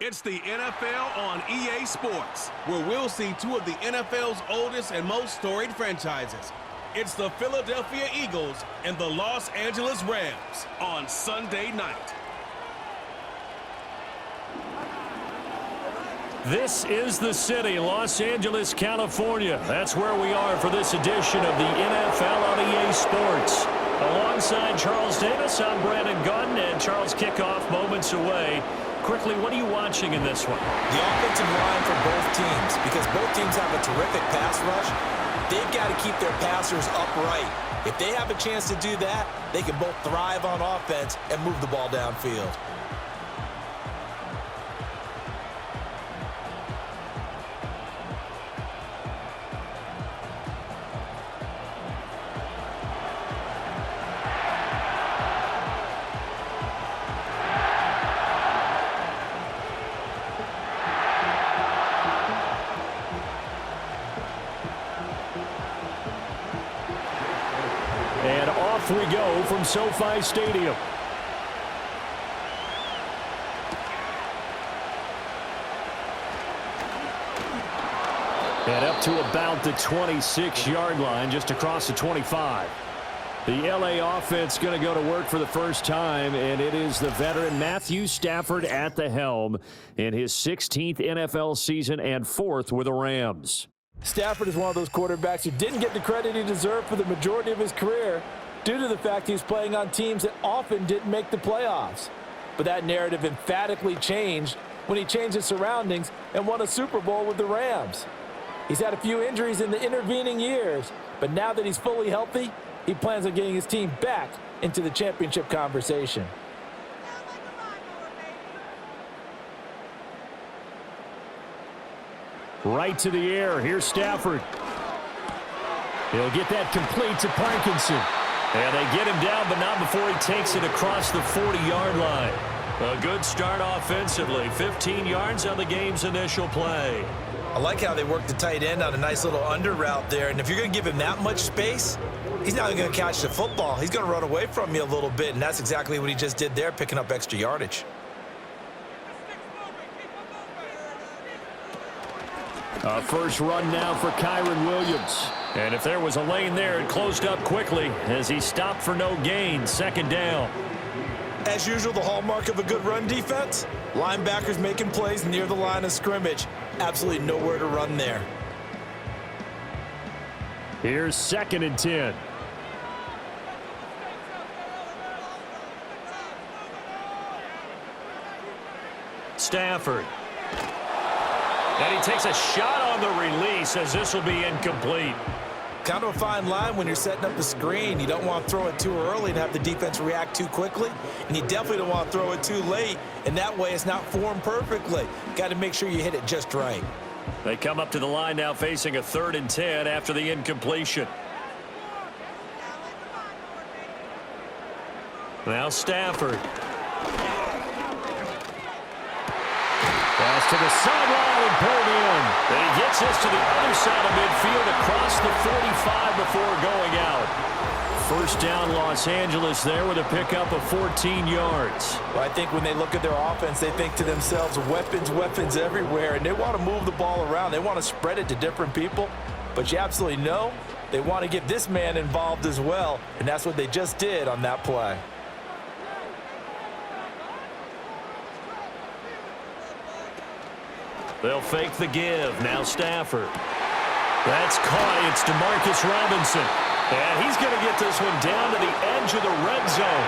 It's the NFL on EA Sports, where we'll see two of the NFL's oldest and most storied franchises. It's the Philadelphia Eagles and the Los Angeles Rams on Sunday night. This is the city, Los Angeles, California. That's where we are for this edition of the NFL on EA Sports. Alongside Charles Davis, I'm Brandon Gunn, and Charles, kickoff moments away. Quickly, what are you watching in this one? The offensive line for both teams, because both teams have a terrific pass rush. They've got to keep their passers upright. If they have a chance to do that, they can both thrive on offense and move the ball downfield. And off we go from SoFi Stadium. And up to about the 26-yard line, just across the 25. The LA offense going to go to work for the first time, and it is the veteran Matthew Stafford at the helm in his 16th NFL season and 4th with the Rams. Stafford is one of those quarterbacks who didn't get the credit he deserved for the majority of his career due to the fact he was playing on teams that often didn't make the playoffs. But that narrative emphatically changed when he changed his surroundings and won a Super Bowl with the Rams. He's had a few injuries in the intervening years, but now that he's fully healthy, he plans on getting his team back into the championship conversation. Right to the air. Here's Stafford. He'll get that complete to Parkinson. And they get him down, but not before he takes it across the 40-yard line. A good start offensively. 15 yards on the game's initial play. I like how they work the tight end on a nice little under route there. And if you're going to give him that much space, he's not going to catch the football. He's going to run away from you a little bit, and that's exactly what he just did there, picking up extra yardage. A first run now for Kyren Williams. And if there was a lane there, it closed up quickly as he stopped for no gain. Second down. As usual, the hallmark of a good run defense, linebackers making plays near the line of scrimmage. Absolutely nowhere to run there. Here's 2nd and 10. Stafford. And he takes a shot on the release as this will be incomplete. Kind of a fine line when you're setting up the screen. You don't want to throw it too early and have the defense react too quickly. And you definitely don't want to throw it too late. And that way it's not formed perfectly. Got to make sure you hit it just right. They come up to the line now facing a 3rd and 10 after the incompletion. Now Stafford. Pass to the sideline and pulled in. And he gets us to the other side of midfield across the 45 before going out. First down, Los Angeles there with a pickup of 14 yards. Well, I think when they look at their offense, they think to themselves, weapons, weapons everywhere, and they want to move the ball around. They want to spread it to different people, but you absolutely know they want to get this man involved as well, and that's what they just did on that play. They'll fake the give. Now Stafford. That's caught. It's DeMarcus Robinson. And he's going to get this one down to the edge of the red zone.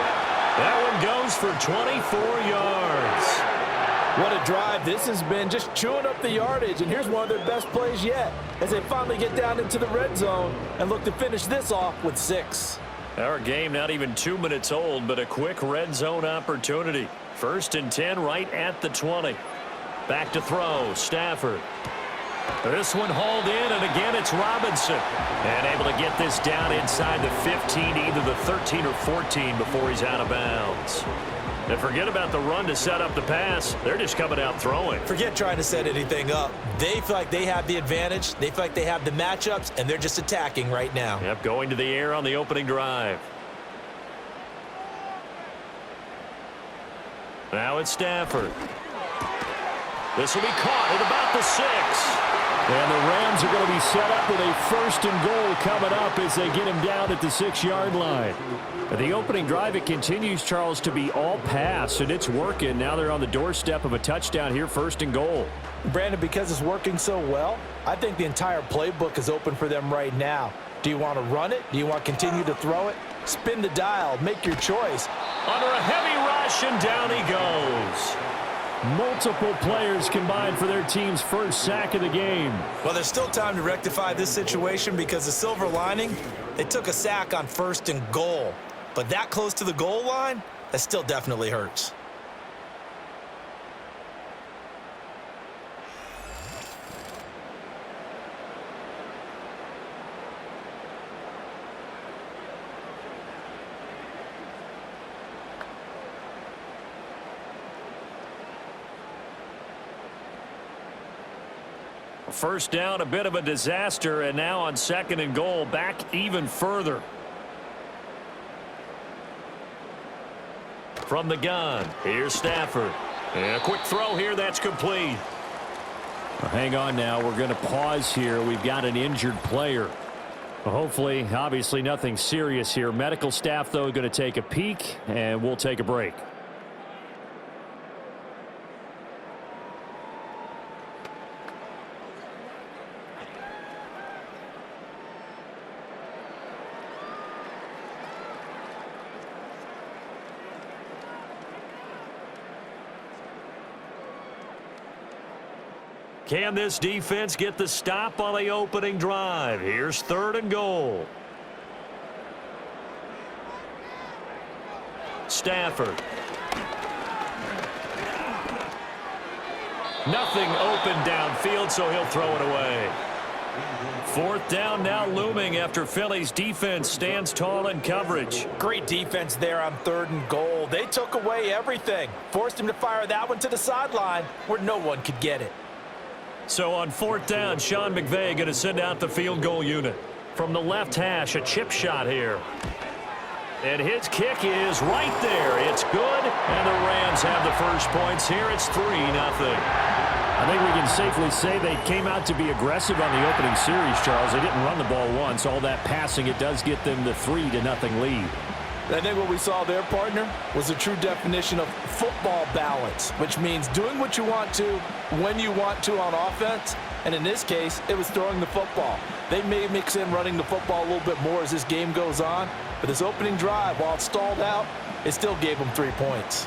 That one goes for 24 yards. What a drive this has been, just chewing up the yardage. And here's one of their best plays yet as they finally get down into the red zone and look to finish this off with 6. Our game not even 2 minutes old, but a quick red zone opportunity. 1st and 10 right at the 20. Back to throw, Stafford. This one hauled in, and again it's Robinson. And able to get this down inside the 15, either the 13 or 14 before he's out of bounds. And forget about the run to set up the pass. They're just coming out throwing. Forget trying to set anything up. They feel like they have the advantage. They feel like they have the matchups, and they're just attacking right now. Yep, going to the air on the opening drive. Now it's Stafford. This will be caught at about the 6. And the Rams are going to be set up with a 1st and goal coming up as they get him down at the 6-yard line. The opening drive, it continues, Charles, to be all pass, and it's working. Now they're on the doorstep of a touchdown here, 1st and goal. Brandon, because it's working so well, I think the entire playbook is open for them right now. Do you want to run it? Do you want to continue to throw it? Spin the dial. Make your choice. Under a heavy rush, and down he goes. Multiple players combined for their team's first sack of the game. Well, there's still time to rectify this situation because the silver lining, they took a sack on 1st and goal. But that close to the goal line, that still definitely hurts. First down, a bit of a disaster, and now on 2nd and goal, back even further. From the gun, here's Stafford. And a quick throw here, that's complete. Well, hang on now, we're going to pause here. We've got an injured player. Well, hopefully, obviously nothing serious here. Medical staff, though, going to take a peek, and we'll take a break. Can this defense get the stop on the opening drive? Here's 3rd and goal. Stafford. Nothing open downfield, so he'll throw it away. 4th down now looming after Philly's defense stands tall in coverage. Great defense there on 3rd and goal. They took away everything. Forced him to fire that one to the sideline where no one could get it. So on 4th down, Sean McVay going to send out the field goal unit. From the left hash, a chip shot here. And his kick is right there. It's good, and the Rams have the first points here. It's 3-0. I think we can safely say they came out to be aggressive on the opening series, Charles. They didn't run the ball once. All that passing, it does get them the 3-0 lead. I think what we saw there, partner, was a true definition of football balance, which means doing what you want to, when you want to on offense, and in this case, it was throwing the football. They may mix in running the football a little bit more as this game goes on, but this opening drive, while it stalled out, it still gave them 3 points.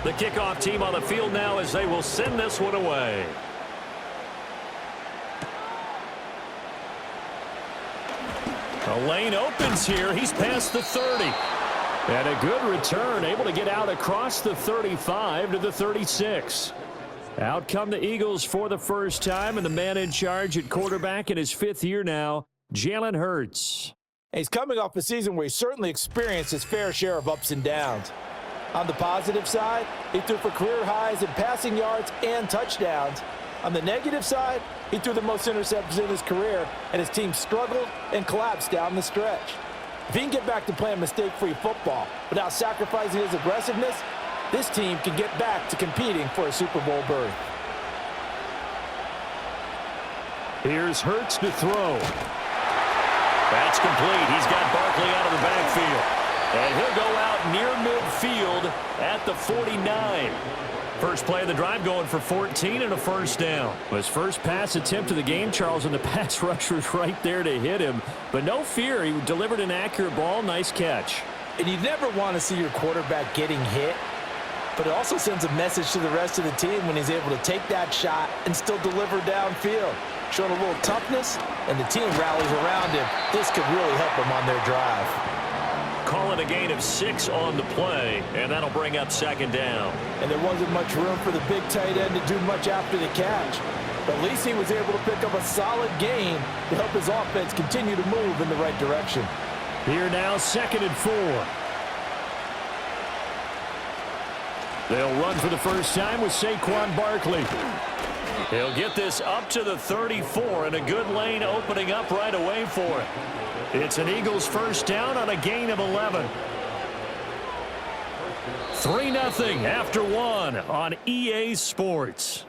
The kickoff team on the field now as they will send this one away. The lane opens here. He's past the 30. And a good return, able to get out across the 35 to the 36. Out come the Eagles for the first time, and the man in charge at quarterback in his 5th year now, Jalen Hurts. He's coming off a season where he certainly experienced his fair share of ups and downs. On the positive side, he threw for career highs in passing yards and touchdowns. On the negative side, he threw the most interceptions in his career, and his team struggled and collapsed down the stretch. If he can get back to playing mistake-free football without sacrificing his aggressiveness, this team can get back to competing for a Super Bowl berth. Here's Hurts to throw. That's complete. He's got Barkley out of the backfield. And he'll go out near midfield at the 49. First play of the drive going for 14 and a first down. His first pass attempt of the game, Charles, and the pass rush was right there to hit him. But no fear, he delivered an accurate ball. Nice catch. And you never want to see your quarterback getting hit, but it also sends a message to the rest of the team when he's able to take that shot and still deliver downfield. Showing a little toughness, and the team rallies around him. This could really help them on their drive. Calling a gain of 6 on the play, and that'll bring up second down. And there wasn't much room for the big tight end to do much after the catch. But at least he was able to pick up a solid gain to help his offense continue to move in the right direction. Here now, 2nd and 4. They'll run for the first time with Saquon Barkley. He'll get this up to the 34, and a good lane opening up right away for it. It's an Eagles first down on a gain of 11. 3-0 after one on EA Sports.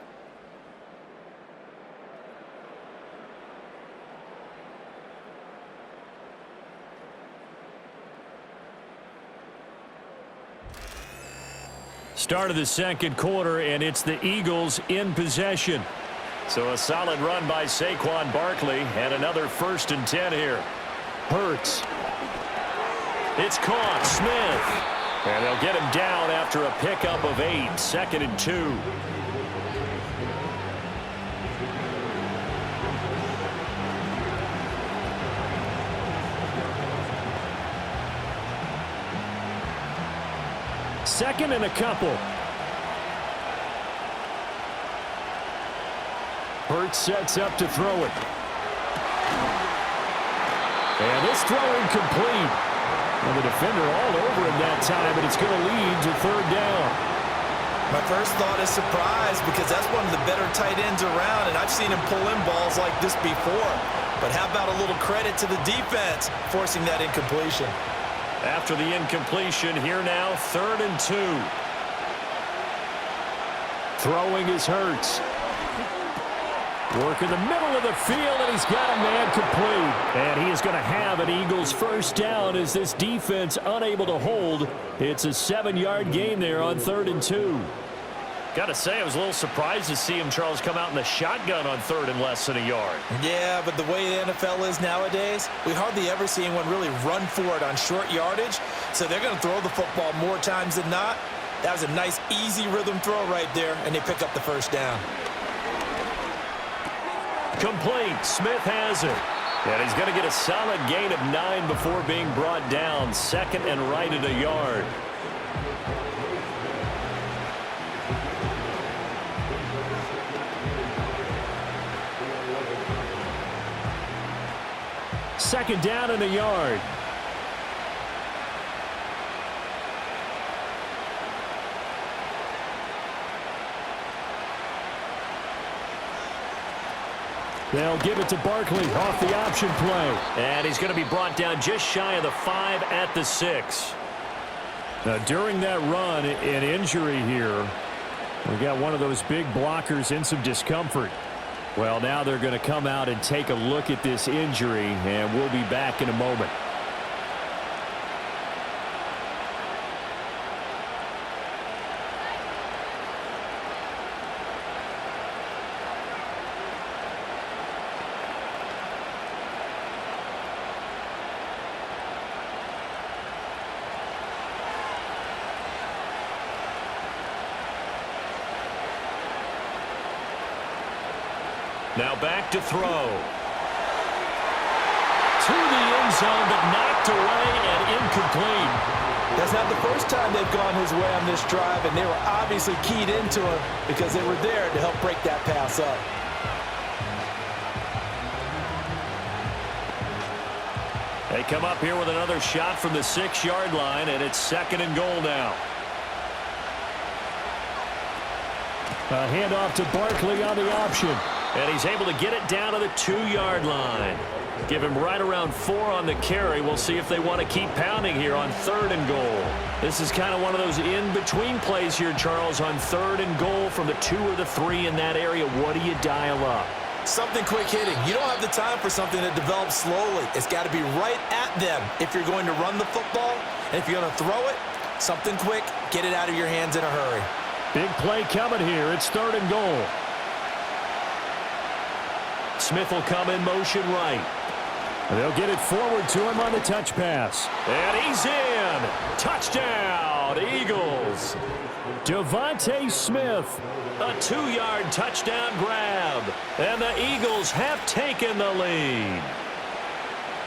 Start of the second quarter, and it's the Eagles in possession. So a solid run by Saquon Barkley, and another 1st and 10 here. Hurts. It's caught. Smith. And they'll get him down after a pickup of 8. 2nd and 2. Second and a couple. Hurts sets up to throw it. And this throw incomplete. And the defender all over him that time, but it's going to lead to 3rd down. My first thought is surprise, because that's one of the better tight ends around, and I've seen him pull in balls like this before. But how about a little credit to the defense forcing that incompletion? After the incompletion, here now, 3rd and 2. Throwing is Hurts. Work in the middle of the field, and he's got a man complete. And he is going to have an Eagles 1st down as this defense unable to hold. It's a 7-yard gain there on 3rd and 2. Got to say, I was a little surprised to see him, Charles, come out in the shotgun on 3rd and less than a yard. Yeah, but the way the NFL is nowadays, we hardly ever see anyone really run for it on short yardage. So they're going to throw the football more times than not. That was a nice, easy rhythm throw right there, and they pick up the 1st down. Complete. Smith has it. And he's going to get a solid gain of 9 before being brought down. 2nd and right at a yard. Second down and a yard. They'll give it to Barkley off the option play. And he's going to be brought down just shy of the 5 at the 6. Now, during that run, an injury here. We got one of those big blockers in some discomfort. Well, now they're going to come out and take a look at this injury, and we'll be back in a moment. Now back to throw. To the end zone, but knocked away and incomplete. That's not the first time they've gone his way on this drive, and they were obviously keyed into him because they were there to help break that pass up. They come up here with another shot from the 6-yard line, and it's 2nd and goal now. A handoff to Barkley on the option. And he's able to get it down to the 2-yard line. Give him right around 4 on the carry. We'll see if they want to keep pounding here on 3rd and goal. This is kind of one of those in-between plays here, Charles, on 3rd and goal from the 2 or the 3 in that area. What do you dial up? Something quick hitting. You don't have the time for something that develops slowly. It's got to be right at them if you're going to run the football. And if you're going to throw it, something quick, get it out of your hands in a hurry. Big play coming here. It's 3rd and goal. Smith will come in motion right. They'll get it forward to him on the touch pass. And he's in. Touchdown, Eagles. Devontae Smith, a 2-yard touchdown grab. And the Eagles have taken the lead.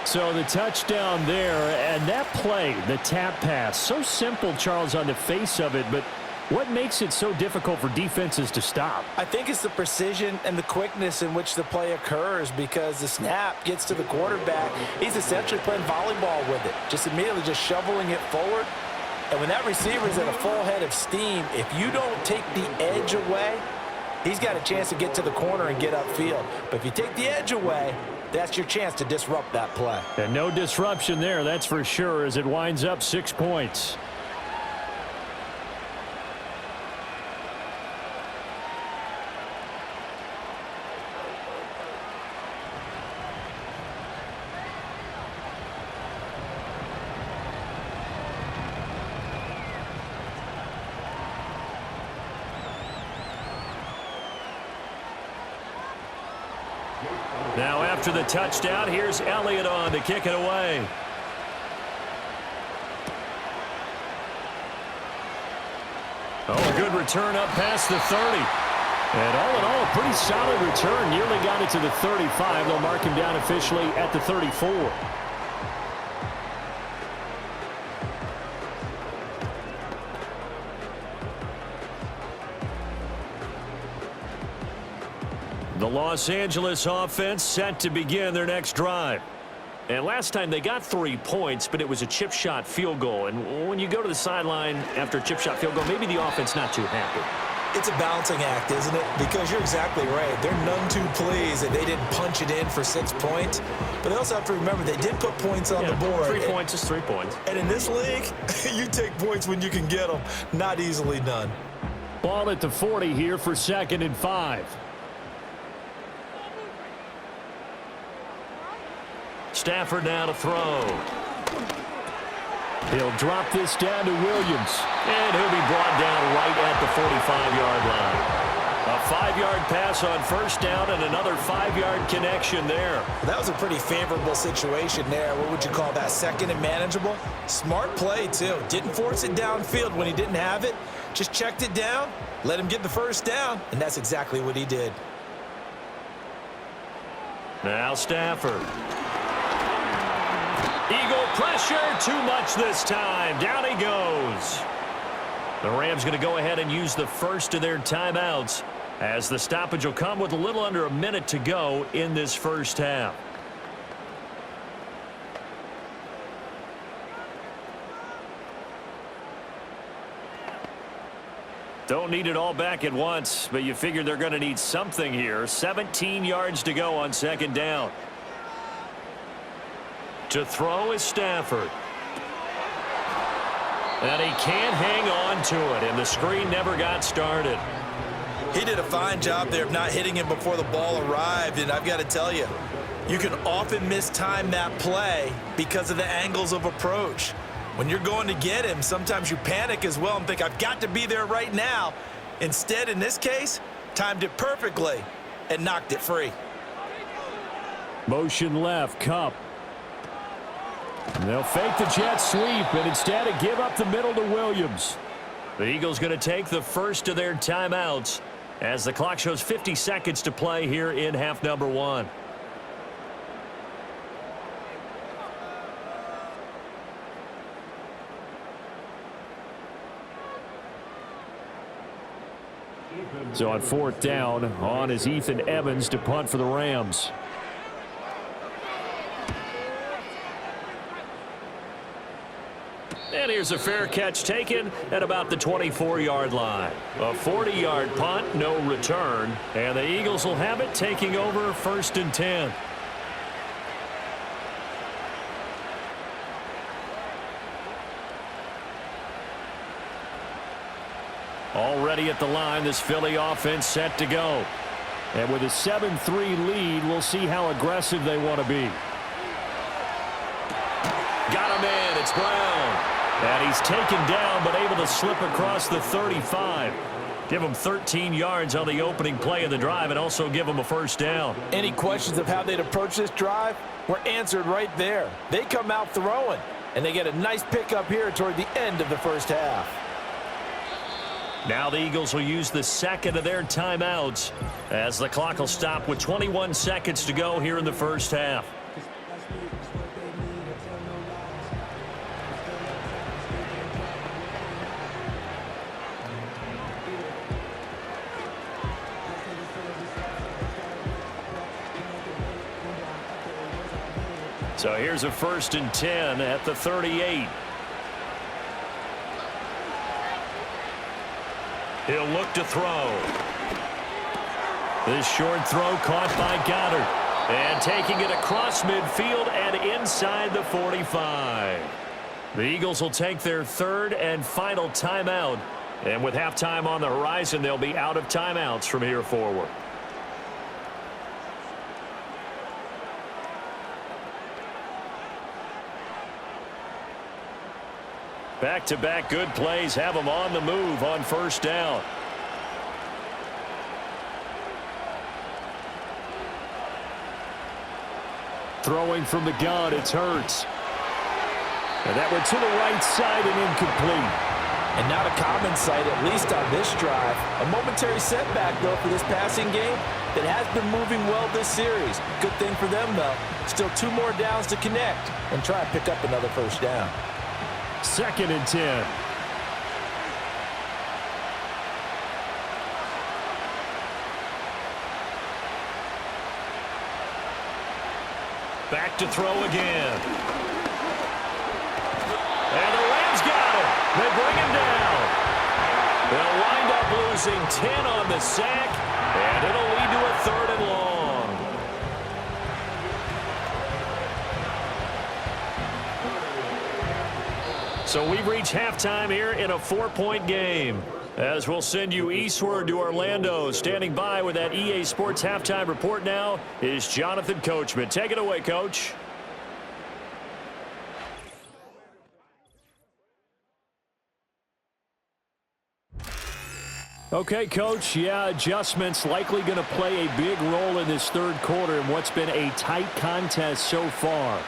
So the touchdown there, and that play, the tap pass, so simple, Charles, on the face of it, but what makes it so difficult for defenses to stop? I think it's the precision and the quickness in which the play occurs, because the snap gets to the quarterback. He's essentially playing volleyball with it, just immediately just shoveling it forward. And when that receiver's at a full head of steam, if you don't take the edge away, he's got a chance to get to the corner and get upfield. But if you take the edge away, that's your chance to disrupt that play. And no disruption there, that's for sure, as it winds up 6 points. Now after the touchdown, here's Elliott on to kick it away. Oh, a good return up past the 30. And all in all, a pretty solid return. Nearly got it to the 35. They'll mark him down officially at the 34. The Los Angeles offense set to begin their next drive. And last time they got 3 points, but it was a chip shot field goal. And when you go to the sideline after a chip shot field goal, maybe the offense not too happy. It's a balancing act, isn't it? Because you're exactly right. They're none too pleased that they didn't punch it in for 6 points. But they also have to remember they did put points on the board. 3 points is 3 points. And in this league, you take points when you can get them. Not easily done. Ball at the 40 here for 2nd and 5. Stafford now to throw. He'll drop this down to Williams. And he'll be brought down right at the 45-yard line. A 5-yard pass on first down and another 5-yard connection there. That was a pretty favorable situation there. What would you call that? Second and manageable? Smart play, too. Didn't force it downfield when he didn't have it. Just checked it down, let him get the first down, and that's exactly what he did. Now Stafford. Eagle pressure, too much this time. Down he goes. The Rams going to go ahead and use the first of their timeouts as the stoppage will come with a little under a minute to go in this first half. Don't need it all back at once, but you figure they're going to need something here. 17 yards to go on second down. To throw is Stafford. And he can't hang on to it, and the screen never got started. He did a fine job there of not hitting him before the ball arrived, and I've got to tell you, you can often mistime that play because of the angles of approach. When you're going to get him, sometimes you panic as well and think, I've got to be there right now. Instead, in this case, timed it perfectly and knocked it free. Motion left, Cup. And they'll fake the jet sweep and instead give up the middle to Williams. The Eagles going to take the first of their timeouts as the clock shows 50 seconds to play here in half number 1. So on 4th down, on is Ethan Evans to punt for the Rams. And here's a fair catch taken at about the 24-yard line. A 40-yard punt, no return. And the Eagles will have it taking over 1st and 10. Already at the line, this Philly offense set to go. And with a 7-3 lead, we'll see how aggressive they want to be. Got him in. It's Brown. And he's taken down, but able to slip across the 35. Give him 13 yards on the opening play of the drive and also give him a first down. Any questions of how they'd approach this drive were answered right there. They come out throwing, and they get a nice pickup here toward the end of the first half. Now the Eagles will use the second of their timeouts as the clock will stop with 21 seconds to go here in the first half. So here's a 1st and 10 at the 38. He'll look to throw. This short throw caught by Goddard. And taking it across midfield and inside the 45. The Eagles will take their 3rd and final timeout. And with halftime on the horizon, they'll be out of timeouts from here forward. Back-to-back good plays have them on the move on first down. Throwing from the gun, it's Hurts. And that went to the right side and incomplete. And not a common sight, at least on this drive. A momentary setback, though, for this passing game that has been moving well this series. Good thing for them, though. Still 2 more downs to connect and try and pick up another first down. 2nd and 10. Back to throw again. And the Rams got him. They bring him down. They'll wind up losing 10 on the sack, and it'll lead to a 3rd and long. So we've reached halftime here in a 4-point game. As we'll send you eastward to Orlando. Standing by with that EA Sports halftime report now is Jonathan Coachman. Take it away, Coach. Okay, Coach. Yeah, adjustments likely going to play a big role in this 3rd quarter in what's been a tight contest so far.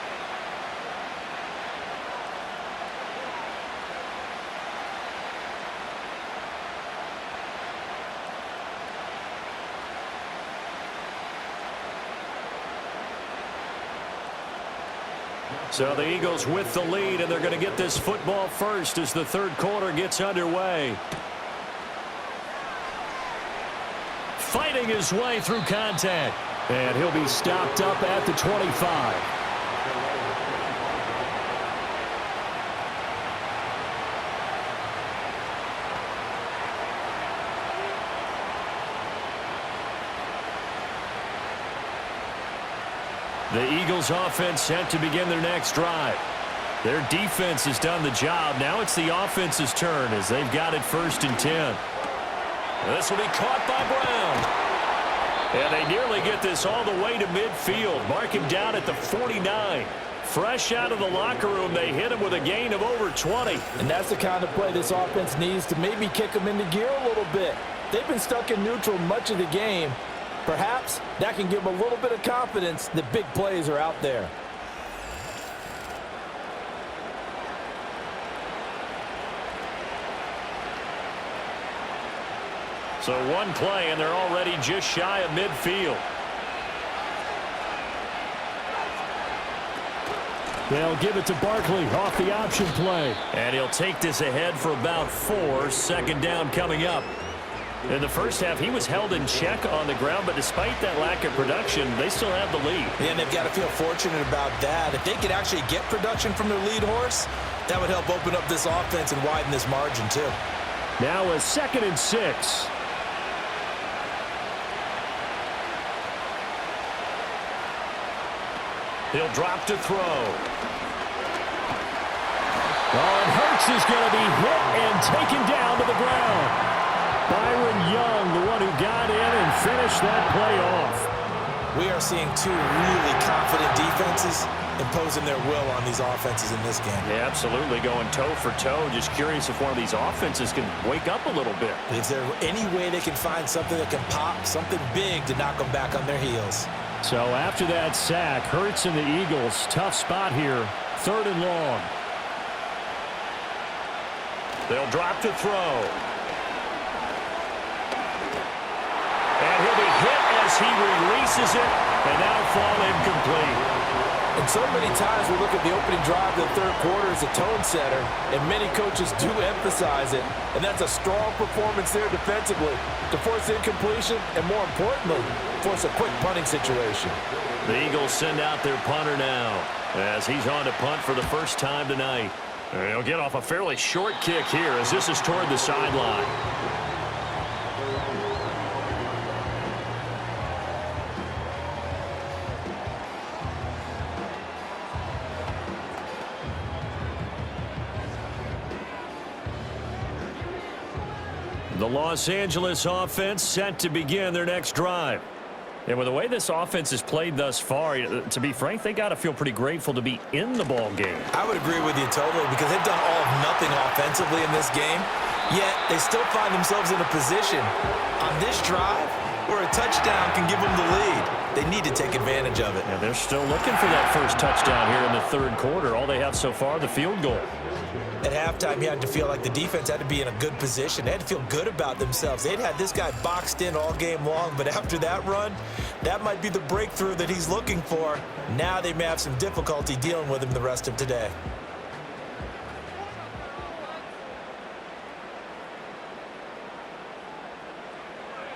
So the Eagles with the lead, and they're going to get this football first as the 3rd quarter gets underway. Fighting his way through contact. And he'll be stopped up at the 25. The Eagles offense set to begin their next drive. Their defense has done the job. Now it's the offense's turn as they've got it 1st and 10. This will be caught by Brown. And they nearly get this all the way to midfield. Mark him down at the 49. Fresh out of the locker room, they hit him with a gain of over 20. And that's the kind of play this offense needs to maybe kick them into gear a little bit. They've been stuck in neutral much of the game. Perhaps that can give them a little bit of confidence that big plays are out there. So one play, and they're already just shy of midfield. They'll give it to Barkley off the option play. And he'll take this ahead for about 4. 2nd down coming up. In the first half, he was held in check on the ground, but despite that lack of production, they still have the lead. Yeah, and they've got to feel fortunate about that. If they could actually get production from their lead horse, that would help open up this offense and widen this margin, too. Now a 2nd and 6. He'll drop to throw. Oh, and Hurts is going to be hit and taken down to the ground. Byron Young, the one who got in and finished that play off. We are seeing 2 really confident defenses imposing their will on these offenses in this game. Yeah, absolutely, going toe for toe. Just curious if one of these offenses can wake up a little bit. Is there any way they can find something that can pop, something big to knock them back on their heels? So after that sack, Hurts and the Eagles, tough spot here, 3rd and long. They'll drop to throw. And he'll be hit as he releases it, and that'll fall incomplete. And so many times we look at the opening drive of the 3rd quarter as a tone setter, and many coaches do emphasize it, and that's a strong performance there defensively to force incompletion and, more importantly, force a quick punting situation. The Eagles send out their punter now as he's on to punt for the first time tonight. And he'll get off a fairly short kick here as this is toward the sideline. The Los Angeles offense set to begin their next drive. And with the way this offense has played thus far, to be frank, they got to feel pretty grateful to be in the ball game. I would agree with you totally because they've done all of nothing offensively in this game, yet they still find themselves in a position on this drive where a touchdown can give them the lead. They need to take advantage of it. And they're still looking for that first touchdown here in the third quarter. All they have so far, the field goal. At halftime, you had to feel like the defense had to be in a good position. They had to feel good about themselves. They'd had this guy boxed in all game long, but after that run, that might be the breakthrough that he's looking for. Now they may have some difficulty dealing with him the rest of today.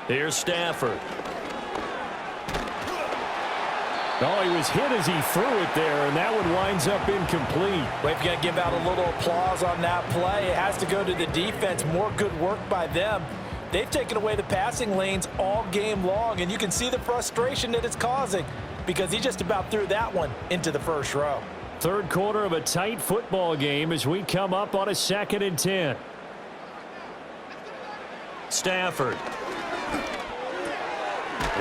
Here's Stafford. Oh, he was hit as he threw it there, and that one winds up incomplete. Well, if you're going to give out a little applause on that play, it has to go to the defense. More good work by them. They've taken away the passing lanes all game long, and you can see the frustration that it's causing because he just about threw that one into the first row. Third quarter of a tight football game as we come up on a 2nd and 10. Stafford.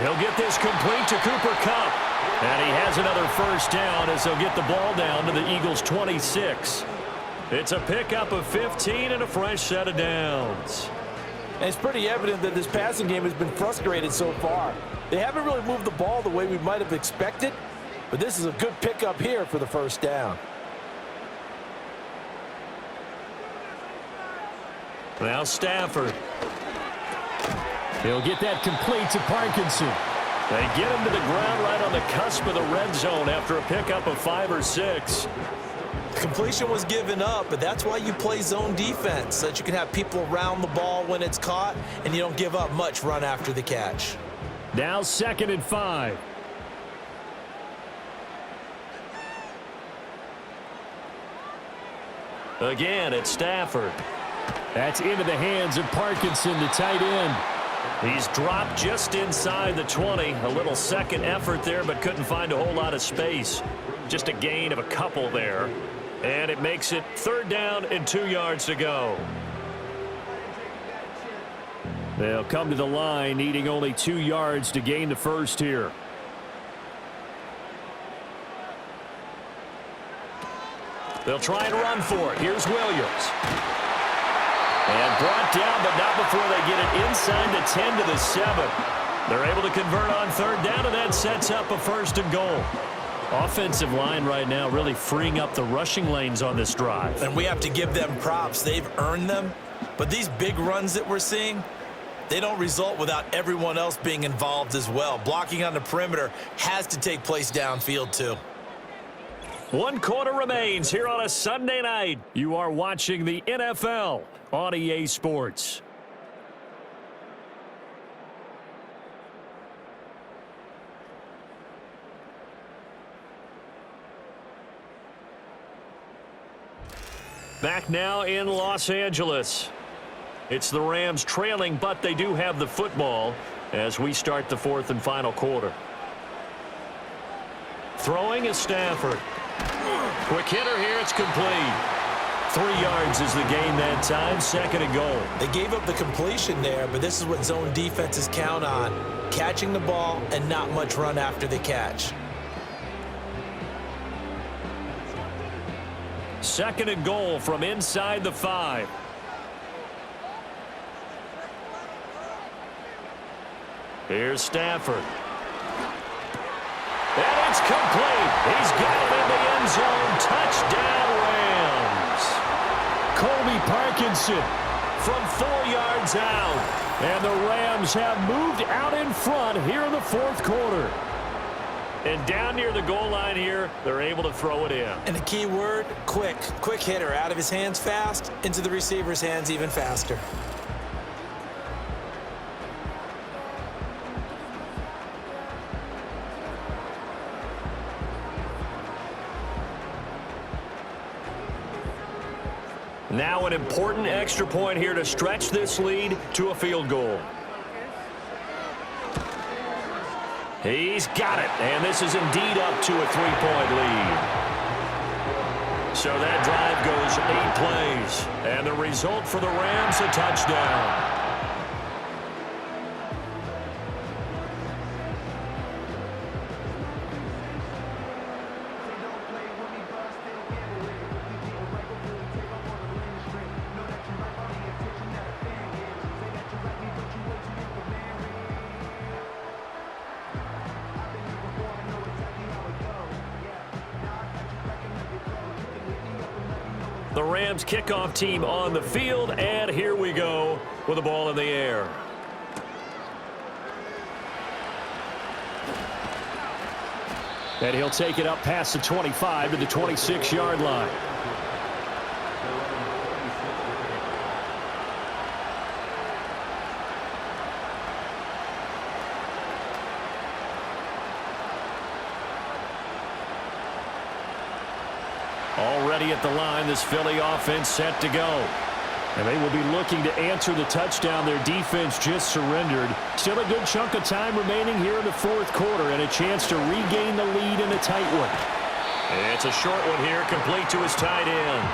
He'll get this complete to Cooper Kupp. And he has another first down as they'll get the ball down to the Eagles' 26. It's a pickup of 15 and a fresh set of downs. And it's pretty evident that this passing game has been frustrated so far. They haven't really moved the ball the way we might have expected, but this is a good pickup here for the first down. Now Stafford. He'll get that complete to Parkinson. They get him to the ground right on the cusp of the red zone after a pickup of 5 or 6. Completion was given up, but that's why you play zone defense, so that you can have people around the ball when it's caught, and you don't give up much run after the catch. Now 2nd and 5. Again, it's Stafford. That's into the hands of Parkinson, the tight end. He's dropped just inside the 20. A little second effort there, but couldn't find a whole lot of space. Just a gain of a couple there. And it makes it 3rd down and 2 yards to go. They'll come to the line, needing only 2 yards to gain the first here. They'll try and run for it. Here's Williams. And brought down, but not before they get it inside the 10 to the 7. They're able to convert on 3rd down, and that sets up a 1st and goal. Offensive line right now really freeing up the rushing lanes on this drive. And we have to give them props. They've earned them. But these big runs that we're seeing, they don't result without everyone else being involved as well. Blocking on the perimeter has to take place downfield too. 1 quarter remains here on a Sunday night. You are watching the NFL on EA Sports. Back now in Los Angeles. It's the Rams trailing, but they do have the football as we start the 4th and final quarter. Throwing is Stafford. Quick hitter here, it's complete. 3 yards is the gain that time, 2nd and goal. They gave up the completion there, but this is what zone defenses count on. Catching the ball and not much run after the catch. 2nd and goal from inside the 5. Here's Stafford. And it's complete. He's got it in the end zone. Touchdown, Rams. Colby Parkinson From 4 yards out. and the Rams have moved out in front here in the 4th quarter. And down near the goal line here, they're able to throw it in. And the key word, quick. Quick hitter. Out of his hands fast, into the receiver's hands even faster. Now an important extra point here to stretch this lead to a field goal. He's got it, and this is indeed up to a 3-point lead. So that drive goes 8 plays, and the result for the Rams, a touchdown. The Rams kickoff team on the field, and here we go with the ball in the air. And he'll take it up past the 25 to the 26-yard line. Already at the line, this Philly offense set to go. And they will be looking to answer the touchdown their defense just surrendered. Still a good chunk of time remaining here in the fourth quarter and a chance to regain the lead in a tight one. It's a short one here, complete to his tight end.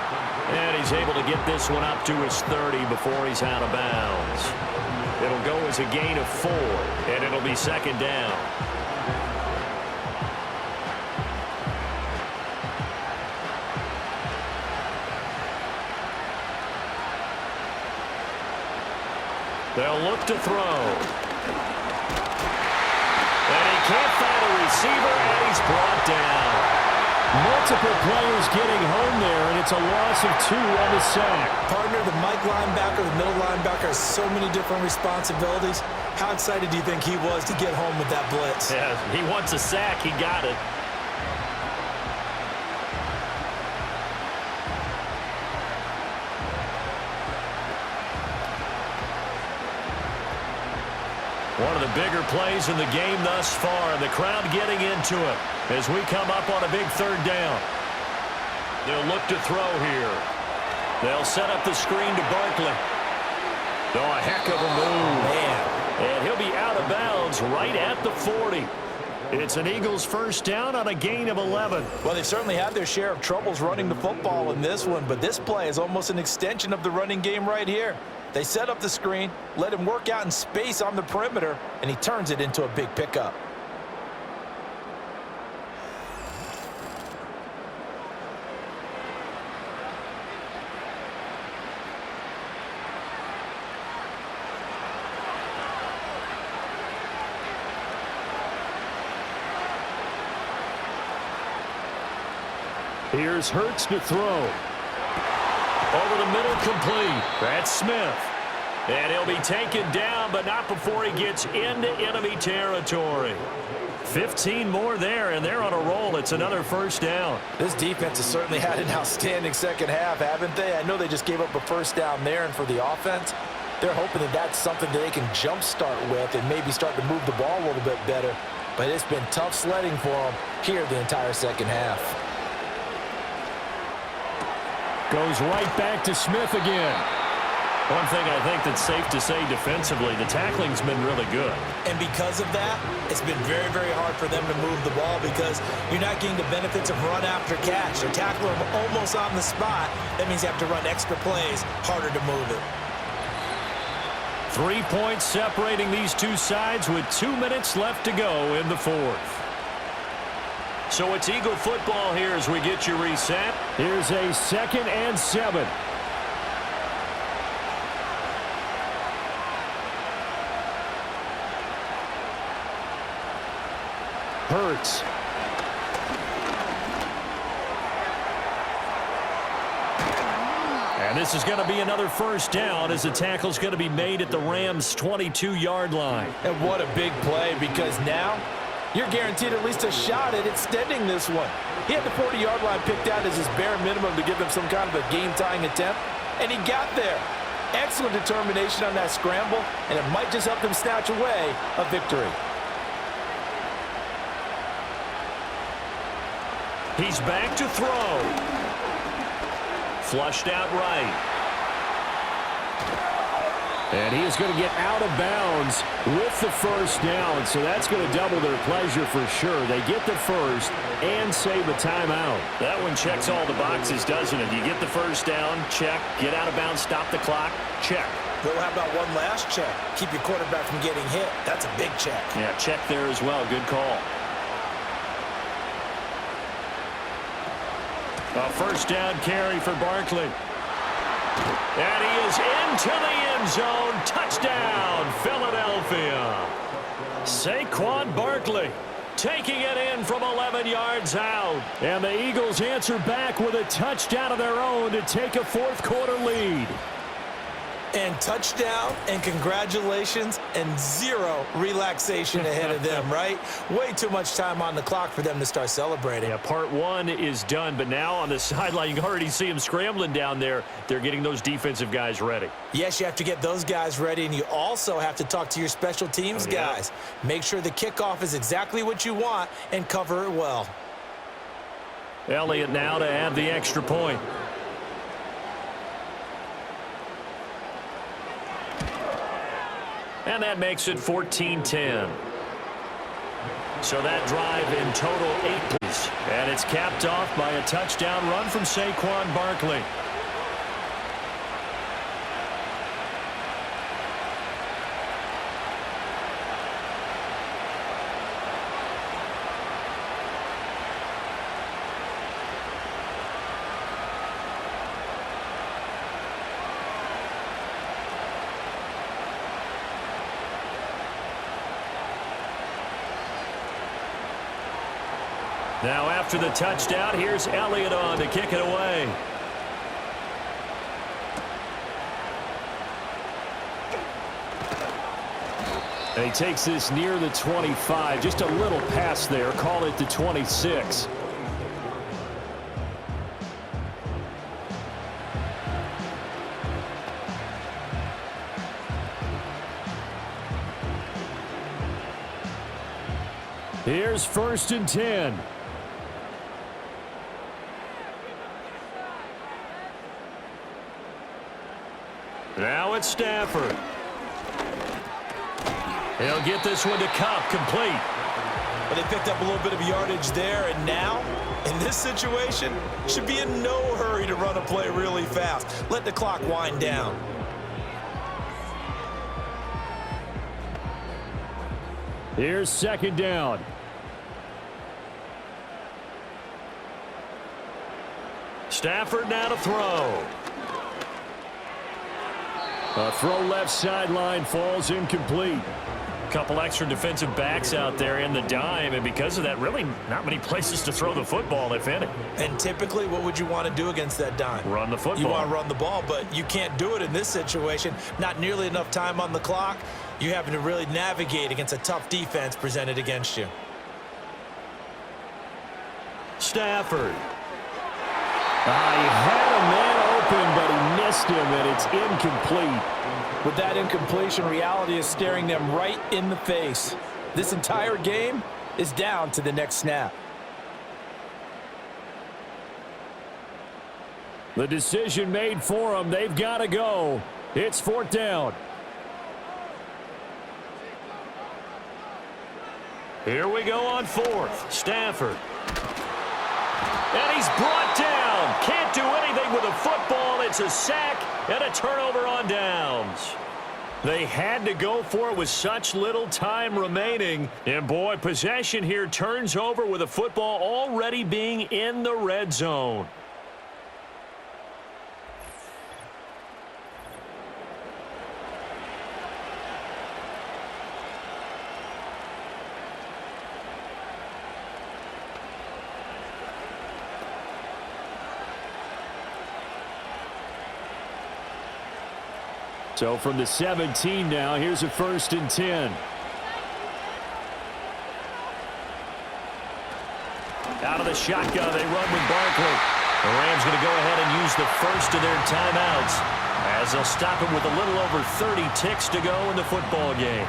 And he's able to get this one up to his 30 before he's out of bounds. It'll go as a gain of 4, and it'll be second down. They'll look to throw. And he can't find a receiver, and he's brought down. Multiple players getting home there, and it's a loss of 2 on the sack. Partner, the Mike linebacker, the middle linebacker has so many different responsibilities. How excited do you think he was to get home with that blitz? Yeah, he wants a sack. He got it. One of the bigger plays in the game thus far. The crowd getting into it as we come up on a big third down. They'll look to throw here. They'll set up the screen to Barkley. Oh, a heck of a move. Man. And he'll be out of bounds right at the 40. It's an Eagles first down on a gain of 11. Well, they've certainly had their share of troubles running the football in this one, but this play is almost an extension of the running game right here. They set up the screen, let him work out in space on the perimeter, and he turns it into a big pickup. Here's Hurts to throw. Over the middle, complete. That's Smith. And he'll be taken down, but not before he gets into enemy territory. 15 more there, and they're on a roll. It's another first down. This defense has certainly had an outstanding second half, haven't they? I know they just gave up a first down there, and for the offense, they're hoping that that's something that they can jumpstart with and maybe start to move the ball a little bit better. But it's been tough sledding for them here the entire second half. Goes right back to Smith again. One thing I think that's safe to say defensively, the tackling's been really good. And because of that, it's been very, very hard for them to move the ball because you're not getting the benefits of run after catch. They're tackling them almost on the spot. That means you have to run extra plays, harder to move it. 3 points separating these two sides with 2 minutes left to go in the fourth. So it's Eagle football here as we get you reset. Here's a 2nd and 7. Hurts. And this is going to be another first down as the tackle's going to be made at the Rams' 22-yard line. And what a big play, because now you're guaranteed at least a shot at extending this one. He had the 40-yard line picked out as his bare minimum to give them some kind of a game-tying attempt, and he got there. Excellent determination on that scramble, and it might just help them snatch away a victory. He's back to throw. Flushed out right. And he is going to get out of bounds with the first down, so that's going to double their pleasure for sure. They get the first and save a timeout. That one checks all the boxes, doesn't it? You get the first down, check. Get out of bounds, stop the clock, check. Well, how about one last check? Keep your quarterback from getting hit. That's a big check. Yeah, check there as well. Good call. A first down carry for Barkley. And he is into the end zone. Touchdown, Philadelphia. Saquon Barkley. taking it in from 11 yards out. And the Eagles answer back with a touchdown of their own to take a fourth-quarter lead. And touchdown and congratulations and zero relaxation ahead of them, right? Way too much time on the clock for them to start celebrating. Yeah, part one is done, but now on the sideline, you can already see them scrambling down there. They're getting those defensive guys ready. Yes, you have to get those guys ready, and you also have to talk to your special teams guys. Make sure the kickoff is exactly what you want and cover it well. Elliott now to add the extra point. And that makes it 14-10. So that drive in total 8 plays. And it's capped off by a touchdown run from Saquon Barkley. Now after the touchdown, here's Elliott on to kick it away. And he takes this near the 25. Just a little pass there. Call it the 26. Here's 1st and 10. Now it's Stafford. He'll get this one to Cup, complete. But they picked up a little bit of yardage there, and now, in this situation, should be in no hurry to run a play really fast. Let the clock wind down. Here's 2nd down. Stafford now to throw. A throw left sideline, falls incomplete. Couple extra defensive backs out there in the dime, and because of that, really not many places to throw the football, if any. And typically, what would you want to do against that dime? Run the football. You want to run the ball, but you can't do it in this situation. Not nearly enough time on the clock. You're having to really navigate against a tough defense presented against you. Stafford. He had a man open, but he missed him, and it's incomplete. With that incompletion, reality is staring them right in the face. This entire game is down to the next snap. The decision made for them. They've got to go. It's 4th down. Here we go on 4th. Stafford. And he's brought down. Can't do anything with a football. It's a sack and a turnover on downs. They had to go for it with such little time remaining. And, boy, possession here turns over with a football already being in the red zone. So from the 17 now, here's a 1st and 10. Out of the shotgun, they run with Barkley. The Rams going to go ahead and use the first of their timeouts as they'll stop it with a little over 30 ticks to go in the football game.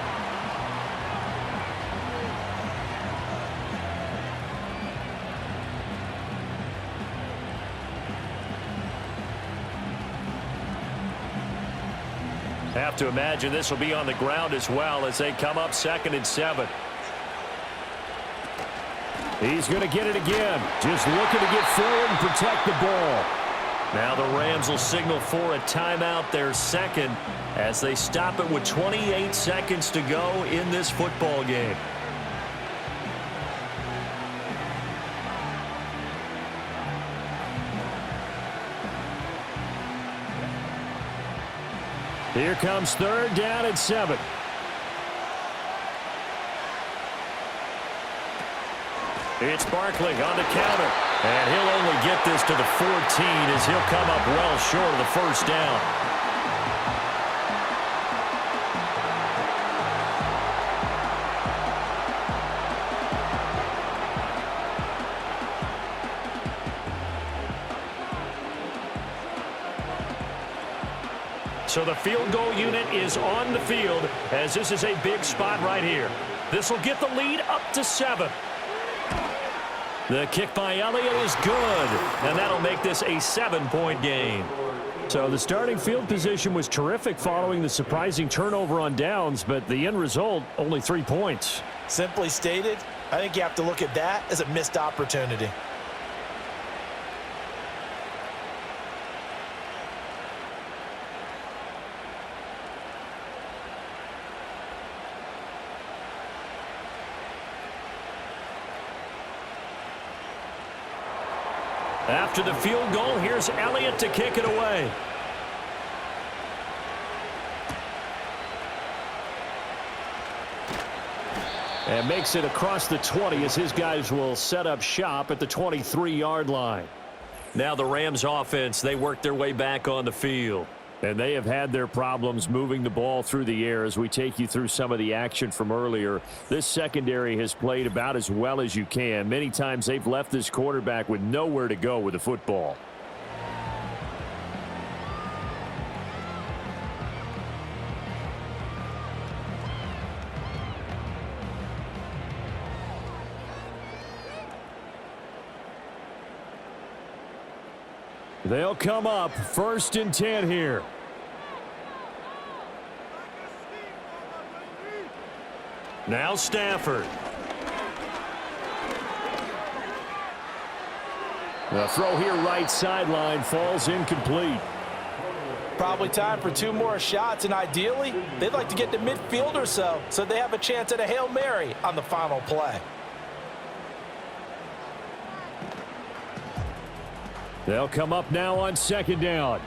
Have to imagine this will be on the ground as well as they come up 2nd and 7. He's going to get it again. Just looking to get forward and protect the ball. Now the Rams will signal for a timeout, their second, as they stop it with 28 seconds to go in this football game. Here comes 3rd down and 7. It's Barkley on the counter. And he'll only get this to the 14 as he'll come up well short of the first down. So the field goal unit is on the field as this is a big spot right here. This will get the lead up to 7. The kick by Elliott is good, and that'll make this a 7-point game. So the starting field position was terrific following the surprising turnover on downs, but the end result, only 3 points. Simply stated, I think you have to look at that as a missed opportunity. After the field goal, here's Elliott to kick it away. And makes it across the 20 as his guys will set up shop at the 23-yard line. Now the Rams offense, they work their way back on the field. And they have had their problems moving the ball through the air as we take you through some of the action from earlier. This secondary has played about as well as you can. Many times they've left this quarterback with nowhere to go with the football. They'll come up 1st and 10 here. Now Stafford. The throw here right sideline falls incomplete. Probably time for 2 more shots, and ideally, they'd like to get to midfield or so they have a chance at a Hail Mary on the final play. They'll come up now on 2nd down.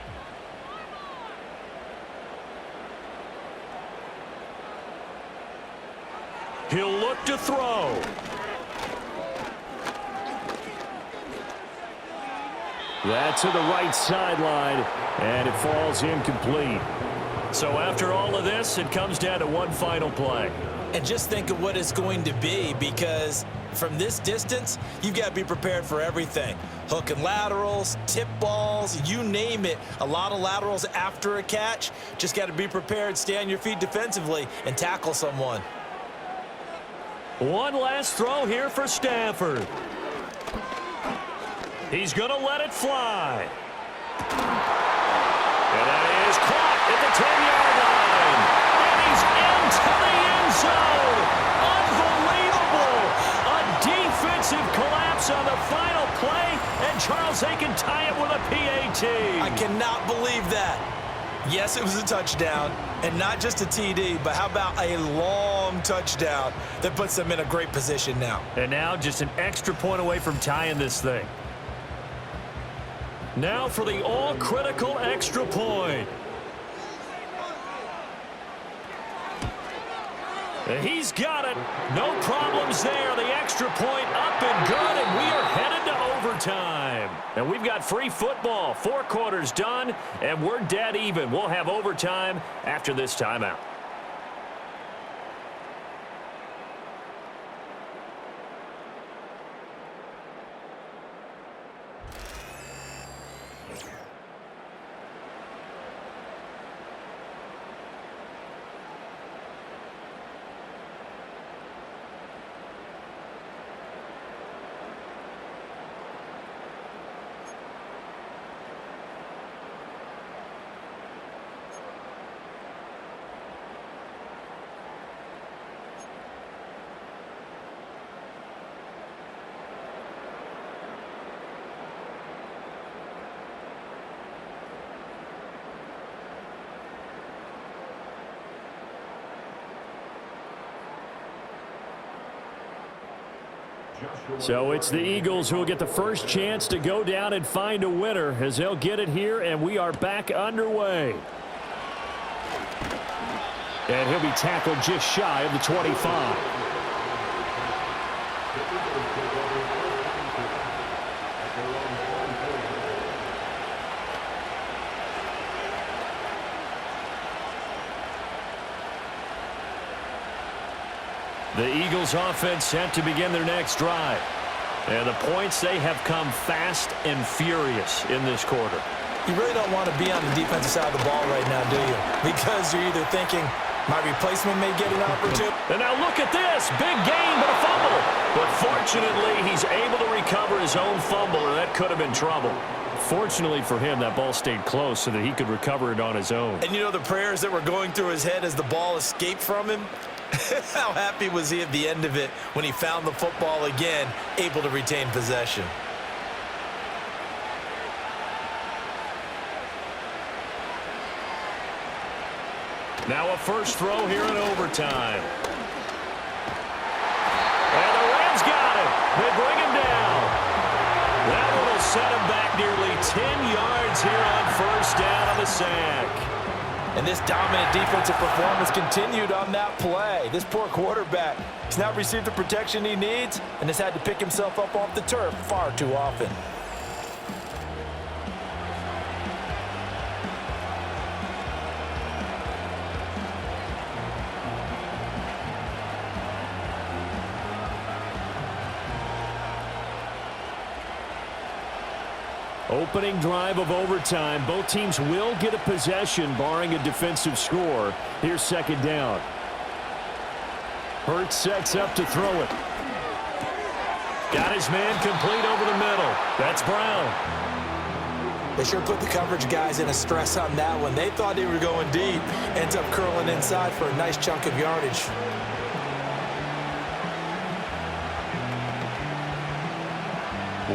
He'll look to throw. That's to the right sideline, and it falls incomplete. So after all of this, it comes down to one final play. And just think of what it's going to be, because from this distance, you've got to be prepared for everything. Hook and laterals, tip balls, you name it. A lot of laterals after a catch. Just got to be prepared, stay on your feet defensively, and tackle someone. One last throw here for Stafford. He's going to let it fly. And that is caught at the 10-yard line. And he's into the end zone. Unbelievable. A defensive collapse on the final play. And Charles, they can tie it with a PAT. I cannot believe that. Yes, it was a touchdown, and not just a TD, but how about a long touchdown that puts them in a great position now. And now just an extra point away from tying this thing. Now for the all-critical extra point. And he's got it. No problems there. The extra point up and good, and we are headed to overtime. And we've got free football. 4 quarters done, and we're dead even. We'll have overtime after this timeout. So it's the Eagles who will get the first chance to go down and find a winner as they'll get it here, and we are back underway. And he'll be tackled just shy of the 25. The Eagles offense set to begin their next drive. And the points, they have come fast and furious in this quarter. You really don't want to be on the defensive side of the ball right now, do you? Because you're either thinking, my replacement may get an opportunity. And now look at this. Big gain, but a fumble. But fortunately, he's able to recover his own fumble, or that could have been trouble. Fortunately for him, that ball stayed close so that he could recover it on his own. And you know the prayers that were going through his head as the ball escaped from him? How happy was he at the end of it when he found the football again, able to retain possession? Now a first throw here in overtime. And the Rams got him. They bring him down. That one will set him back nearly 10 yards here on first down on the sack. And this dominant defensive performance continued on that play. This poor quarterback has not received the protection he needs and has had to pick himself up off the turf far too often. Opening drive of overtime. Both teams will get a possession, barring a defensive score. Here's second down. Hurts sets up to throw it. Got his man complete over the middle. That's Brown. They sure put the coverage guys in a stress on that one. They thought they were going deep. Ends up curling inside for a nice chunk of yardage.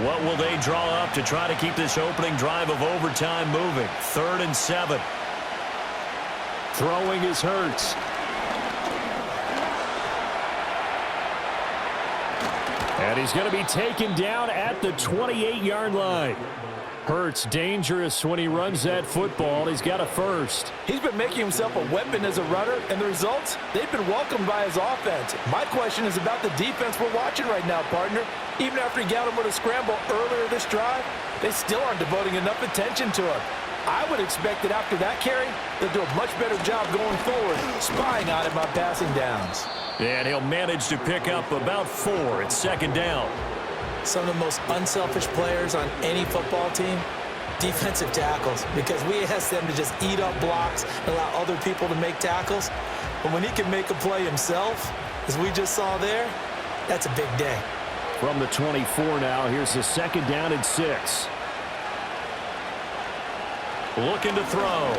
What will they draw up to try to keep this opening drive of overtime moving? 3rd and 7. Throwing is Hurts. And he's going to be taken down at the 28-yard line. Hurts dangerous when he runs that football. He's got a first. He's been making himself a weapon as a runner, and the results, they've been welcomed by his offense. My question is about the defense we're watching right now, partner. Even after he got him with a scramble earlier this drive, they still aren't devoting enough attention to him. I would expect that after that carry, they'll do a much better job going forward, spying on him on passing downs. And he'll manage to pick up about 4. It's second down. Some of the most unselfish players on any football team, defensive tackles, because we ask them to just eat up blocks and allow other people to make tackles. But when he can make a play himself, as we just saw there, that's a big day. From the 24 now, here's the second down and 6. Looking to throw.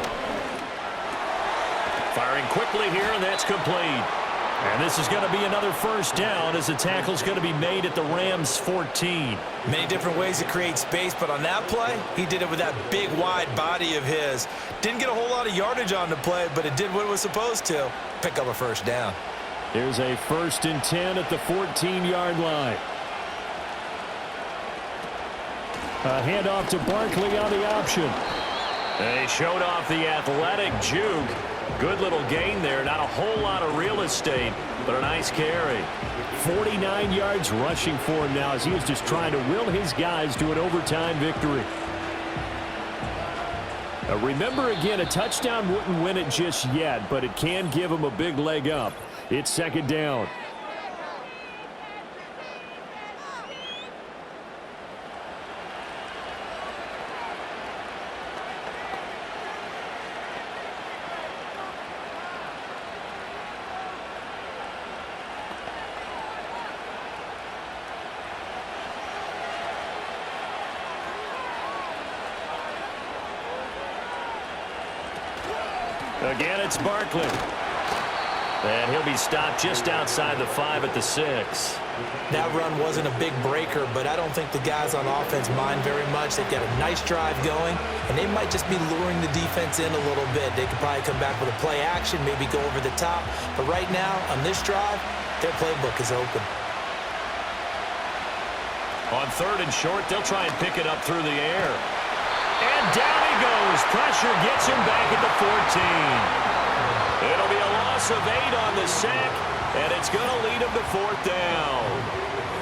Firing quickly here, and that's complete. And this is going to be another first down as the tackle's going to be made at the Rams' 14. Many different ways to create space, but on that play, he did it with that big, wide body of his. Didn't get a whole lot of yardage on the play, but it did what it was supposed to. Pick up a first down. Here's a 1st and 10 at the 14-yard line. A handoff to Barkley on the option. They showed off the athletic juke. Good little gain there. Not a whole lot of real estate, but a nice carry. 49 yards rushing for him now as he was just trying to will his guys to an overtime victory. Remember, again, a touchdown wouldn't win it just yet, but it can give him a big leg up. It's second down. Again, it's Barkley. And he'll be stopped just outside the 5 at the 6. That run wasn't a big breaker, but I don't think the guys on offense mind very much. They've got a nice drive going, and they might just be luring the defense in a little bit. They could probably come back with a play action, maybe go over the top. But right now, on this drive, their playbook is open. On 3rd and short, they'll try and pick it up through the air. And down he goes. Pressure gets him back at the 14. It'll be a loss of 8 on the sack, and it's going to lead him to 4th down.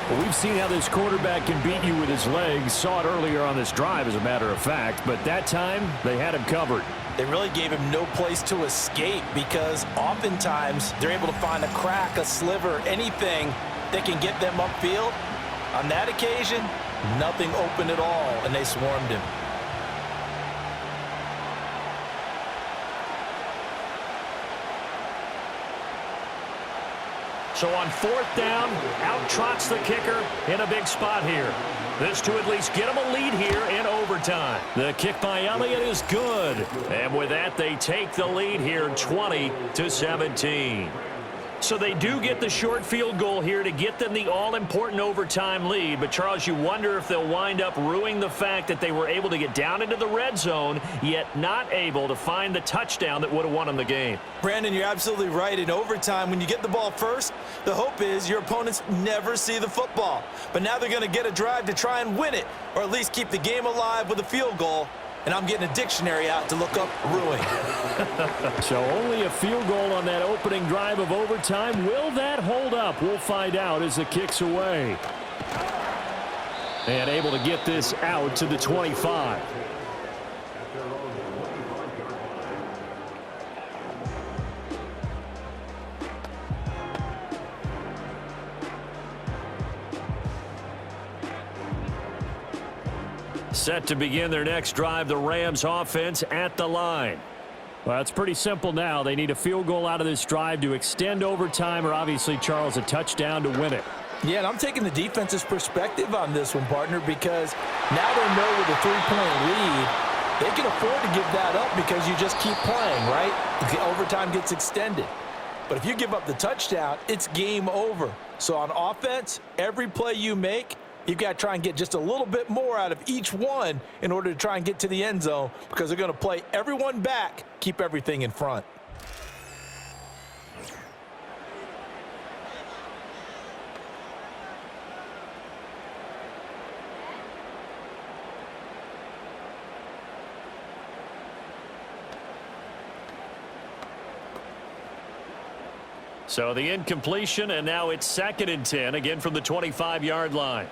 Well, we've seen how this quarterback can beat you with his legs. Saw it earlier on this drive, as a matter of fact, but that time they had him covered. They really gave him no place to escape because oftentimes they're able to find a crack, a sliver, anything that can get them upfield. On that occasion, nothing open at all, and they swarmed him. So on 4th down, out trots the kicker in a big spot here. This to at least get them a lead here in overtime. The kick by Elliott is good. And with that, they take the lead here 20-17. So they do get the short field goal here to get them the all-important overtime lead. But, Charles, you wonder if they'll wind up ruining the fact that they were able to get down into the red zone, yet not able to find the touchdown that would have won them the game. Brandon, you're absolutely right. In overtime, when you get the ball first, the hope is your opponents never see the football. But now they're going to get a drive to try and win it, or at least keep the game alive with a field goal. And I'm getting a dictionary out to look up ruin. So only a field goal on that opening drive of overtime. Will that hold up? We'll find out as the kick's away. And able to get this out to the 25. Set to begin their next drive, the Rams offense at the line. Well, it's pretty simple now. They need a field goal out of this drive to extend overtime, or obviously, Charles, a touchdown to win it. Yeah, and I'm taking the defense's perspective on this one, partner, because now they know with a 3-point lead, they can afford to give that up because you just keep playing, right? The overtime gets extended. But if you give up the touchdown, it's game over. So on offense, every play you make, you've got to try and get just a little bit more out of each one in order to try and get to the end zone because they're going to play everyone back, keep everything in front. So the incompletion, and now it's 2nd and 10, again from the 25-yard line.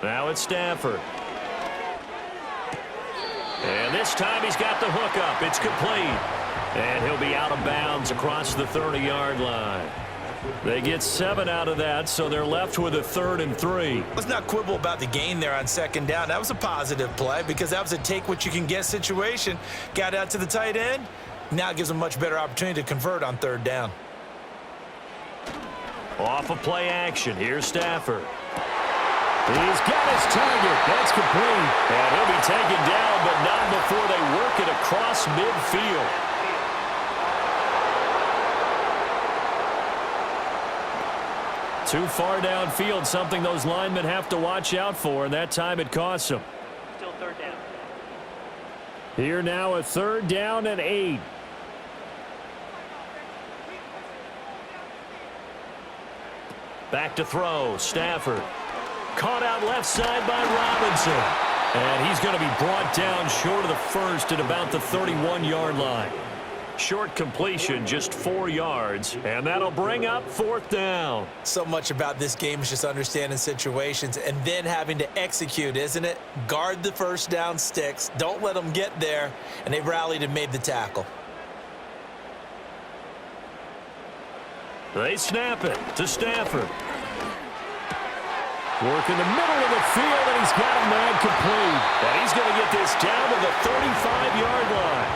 Now it's Stafford. And this time he's got the hook up. It's complete. And he'll be out of bounds across the 30-yard line. They get 7 out of that, so they're left with a 3rd and 3. Let's not quibble about the gain there on 2nd down. That was a positive play because that was a take-what-you-can-get situation. Got out to the tight end. Now it gives them a much better opportunity to convert on 3rd down. Off of play action. Here's Stafford. He's got his target. That's complete. And he'll be taken down, but not before they work it across midfield. Too far downfield, something those linemen have to watch out for, and that time it costs them. Still 3rd down. Here now, a 3rd down and 8. Back to throw. Stafford. Caught out left side by Robinson. And he's going to be brought down short of the first at about the 31-yard line. Short completion, just 4 yards, and that'll bring up 4th down. So much about this game is just understanding situations and then having to execute, isn't it? Guard the 1st down sticks. Don't let them get there, and they rallied and made the tackle. They snap it to Stafford. Work in the middle of the field, and he's got a man complete. And he's going to get this down to the 35-yard line.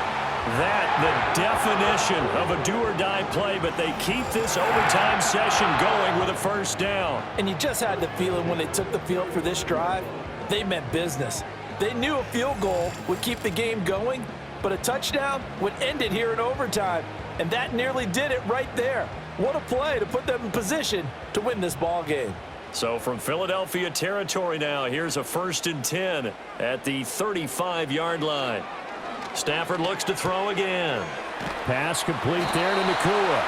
That, the definition of a do-or-die play, but they keep this overtime session going with a 1st down. And you just had the feeling when they took the field for this drive, they meant business. They knew a field goal would keep the game going, but a touchdown would end it here in overtime. And that nearly did it right there. What a play to put them in position to win this ball game. So from Philadelphia territory now, here's a 1st and 10 at the 35-yard line. Stafford looks to throw again. Pass complete there to Nakua.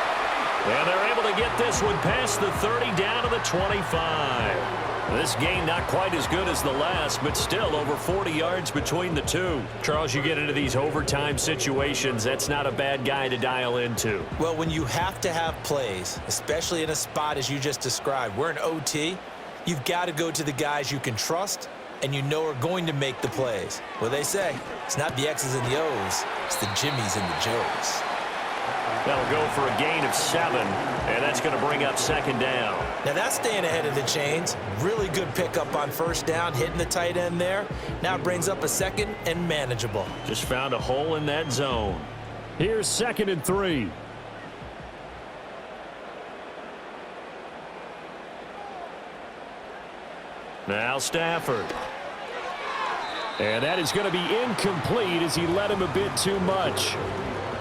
And they're able to get this one past the 30 down to the 25. This game not quite as good as the last, but still over 40 yards between the two. Charles, you get into these overtime situations, that's not a bad guy to dial into. Well, when you have to have plays, especially in a spot as you just described, we're in OT, you've got to go to the guys you can trust and you know are going to make the plays. Well, they say it's not the X's and the O's, it's the Jimmies and the Joes. That'll go for a gain of 7, and that's going to bring up second down. Now that's staying ahead of the chains. Really good pickup on first down, hitting the tight end there. Now it brings up a second and manageable. Just found a hole in that zone. Here's 2nd and 3. Now Stafford. And that is going to be incomplete as he led him a bit too much.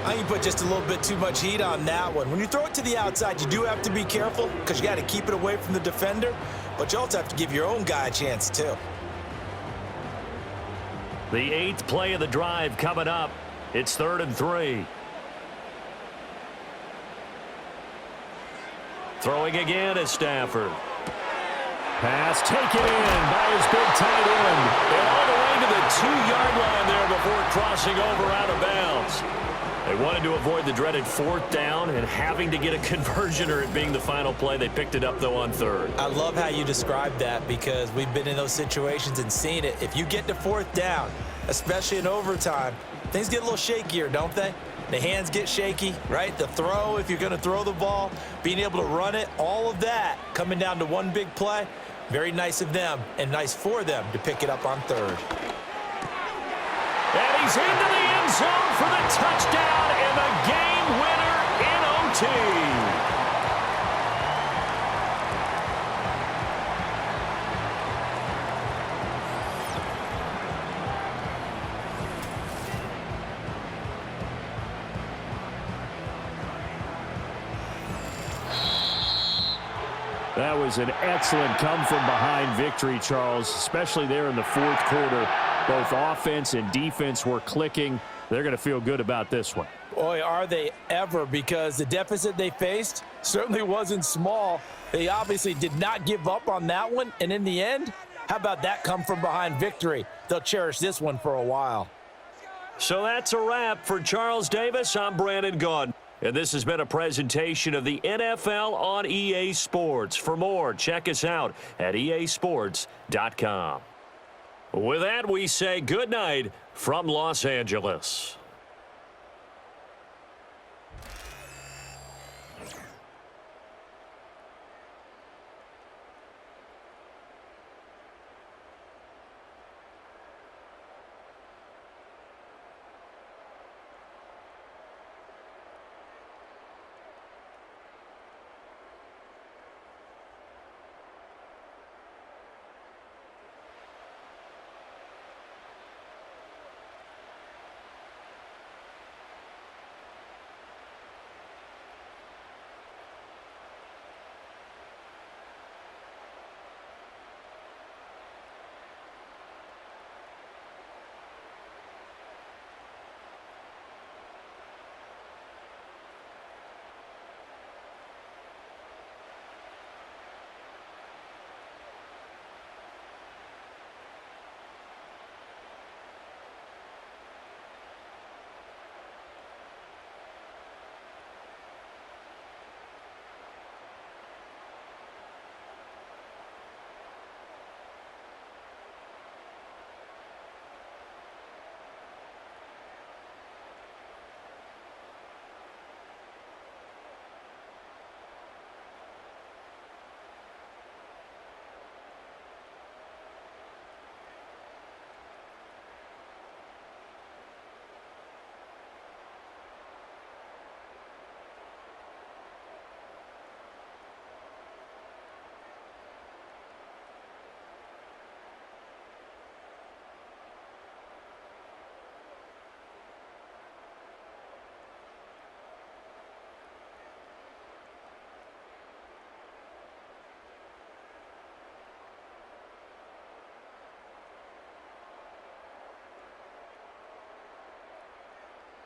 I think you put just a little bit too much heat on that one. When you throw it to the outside, you do have to be careful because you got to keep it away from the defender, but you also have to give your own guy a chance too. The 8th play of the drive coming up. It's 3rd and 3. Throwing again is Stafford. Pass taken in by his big tight end. And all the way to the 2-yard line there before crossing over out of bounds. They wanted to avoid the dreaded 4th down and having to get a conversion or it being the final play. They picked it up, though, on 3rd. I love how you described that because we've been in those situations and seen it. If you get to 4th down, especially in overtime, things get a little shakier, don't they? The hands get shaky, right? The throw, if you're going to throw the ball, being able to run it, all of that coming down to one big play. Very nice of them and nice for them to pick it up on 3rd. And he's into the end zone for the touchdown and the game winner in OT. That was an excellent come-from-behind victory, Charles, especially there in the 4th quarter. Both offense and defense were clicking. They're going to feel good about this one. Boy, are they ever, because the deficit they faced certainly wasn't small. They obviously did not give up on that one, and in the end, how about that come-from-behind victory? They'll cherish this one for a while. So that's a wrap for Charles Davis. I'm Brandon Gaudin. And this has been a presentation of the NFL on EA Sports. For more, check us out at easports.com. With that, we say good night from Los Angeles.